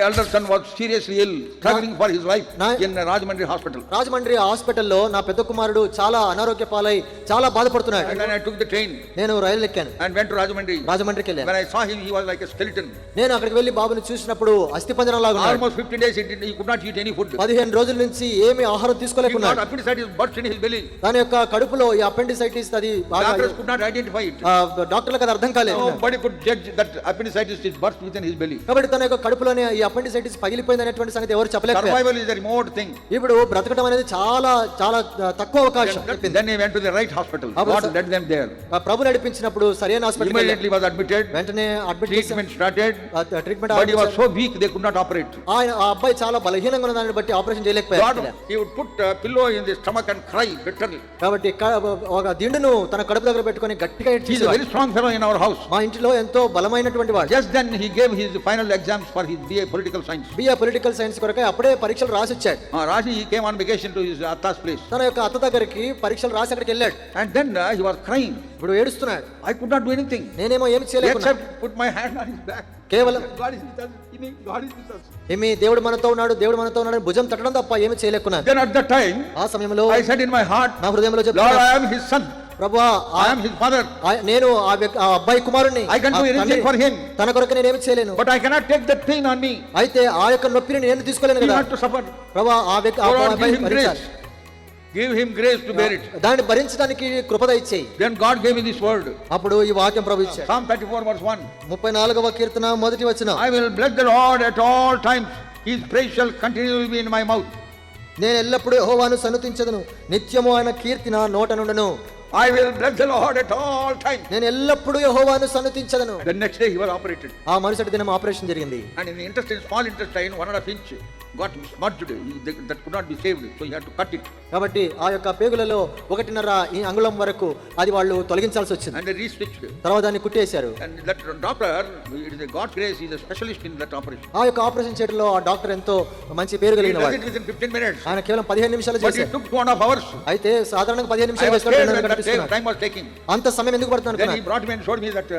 elder son was seriously ill, struggling for his life in Rajahmundry hospital. Rajahmundry హాస్పిటల్లో నా పెద్ద కుమారుడు చాలా అనారోగ్య పాలై చాలా బాధపడుతున్నాడు. And then I took the train నేను రైలు ఎక్కాను and went to Rajahmundry. రాజమండ్రికి వెళ్ళాను. When I saw him, he was like a skeleton. నేను అక్కడికి వెళ్లి బాబుని చూసినప్పుడు అస్థిపంజరం లాగా ఉన్నాడు. Almost 15 days he could not eat any food. 15 రోజుల నుంచి ఏమీ ఆహారం తీసుకోలేకున్నాడు. Appendicitis burst in his belly. దాని యొక్క కడుపులో ఈ అపెండిసైటిస్ అది బాగా Doctors could not identify it. డాక్టర్లకు అది అర్థం కాలేదు. Nobody could judge that appendicitis is burst within his belly. కాబట్టి తన యొక్క కడుపులోనే ఈ అపెండిసైటిస్ పగిలిపోయింది అనేటువంటి సంగతి ఎవరు చెప్పలేకపోయారు. Survival is a remote thing. ఇప్పుడు బ్రతకడం అనేది చాలా చాలా తక్కువ అవకాశం. Then he went to the right hospital. God led them there. ప్రభు నడిపించినప్పుడు సరైన హాస్పిటల్ Immediately was admitted. వెంటనే admit Treatment started. Treatment But he was so weak they could not operate. ఆ అబ్బాయి చాలా బలహీనంగా ఉన్న దాన్ని బట్టి ఆపరేషన్ చేయలేకపోయారు. He would put a pillow in the stomach and cry bitterly. కాబట్టి ఒక దిండును తన కడుపు దగ్గర పెట్టుకొని గట్టిగా He is a very strong fellow in our house. మా ఇంటిలో ఎంతో బలమైనటువంటి వాడు. Just then he gave his final exams for his BA political science. BA political science కొరకే అప్పుడే పరీక్షలు రాసి వచ్చాడు. Rashi, he came on vacation to his Atta's place. తన యొక్క అత్త దగ్గరికి పరీక్షలు రాసి అక్కడికి వెళ్ళాడు. And then he was crying. ఇప్పుడు ఏడుస్తున్నాడు. I could not do anything. నేనేమో ఏమి చేయలేకున్నా. Except put my hand on his back. కేవలం God is with us. God is with us. ఏమి దేవుడు మనతో ఉన్నాడు, దేవుడు మనతో ఉన్నాడు భుజం తట్టడం తప్ప ఏమి చేయలేకున్నా. Then at that time, ఆ సమయంలో I said in my heart, నా హృదయంలో Lord, చెప్తున్నాను, I am his son. ప్రభువా I am his father. నేను ఆ అబ్బాయి కుమారుణ్ణి. I can do anything for him. తన కొరకు నేను ఏమి చేయలేను. But I cannot take that pain on me. అయితే ఆ యొక్క నొప్పిని నేను తీసుకోలేను He కదా. had to suffer. ప్రభువా Lord, give him grace. Give him grace to bear it. దాన్ని భరించడానికి కృప దయచేయి. Then God gave me this word. అప్పుడు ఈ వాక్యం ప్రభు ఇచ్చాడు. Psalm 34 verse 1. 34వ కీర్తన మొదటి వచనం. I will bless the Lord at all times. His praise shall continually be in my mouth. నేను ఎల్లప్పుడూ యెహోవాను సన్నుతించెదను, నిత్యము ఆయన కీర్తి నా నోట నుండును. I will bless the Lord at all times. నేను ఎల్లప్పుడూ యెహోవాను సన్నుతించెదను. The next day he was operated. ఆ మరుసటి దినం ఆపరేషన్ జరిగింది. And in the intestine, small intestine, 1.5 inch got smudged. That could not be saved, so he had to cut it. కాబట్టి ఆ యొక్క పేగులలో 1.5 అంగుళం వరకు అది వాళ్ళు తొలగించాల్సి వచ్చింది. And they restitched. తర్వాత దాన్ని కుట్టేశారు. And that doctor, it is a God's grace, he is a specialist in that operation. ఆ యొక్క ఆపరేషన్ చేయడంలో ఆ డాక్టర్ ఎంతో మంచి పేరు కలిగిన వాడు. He did it within 15 minutes. ఆయన కేవలం 15 నిమిషాలు But it చేశారు. took 2.5 hours. అయితే సాధారణంగా 15 I నిమిషాలు was scared చేస్తారు. when that time was taking. అంత సమయం ఎందుకు పడుతుంది Then he అనుకున్నాను. brought me and showed me that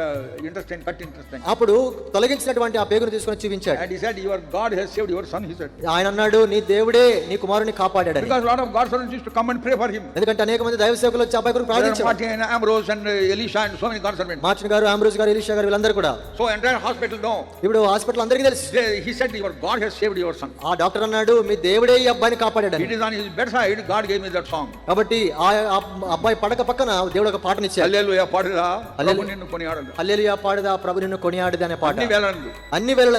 intestine, cut intestine. అప్పుడు తొలగించినటువంటి ఆ పేగును తీసుకొని చూపించాడు. And he said, your God has saved your son, he said. ఆయన అన్నాడు, నీ దేవుడే నీ కుమారుని కాపాడాడని. Because a lot of God's servants used to come and pray for him. ఎందుకంటే అనేక మంది దైవ సేవకులు వచ్చి అబ్బాయి కొరకు ప్రార్థించారు. Martin, Ambrose and Elisha and so many God's servants. Martin గారు, ఆంబ్రోస్ గారు, ఎలీషా గారు వీళ్ళందరూ కూడా. So entire hospital know. ఇప్పుడు హాస్పిటల్ అందరికీ తెలుసు. He said, your God has saved your son. ఆ డాక్టర్ అన్నాడు, మీ దేవుడే ఈ అబ్బాయిని కాపాడాడని. It is on his bedside, God gave me that song. కాబట్టి ఆ అబ్బాయి పడక పక్కన దేవుడు ఒక పాటనిచ్చాడు. హల్లెలూయా పాడుదా, ప్రభు నిన్ను కొనియాడదు. హల్లెలూయా పాడుదా, ప్రభు నిన్ను కొనియాడదు అనే పాట. అన్ని వేళలందు అన్ని వేళలందు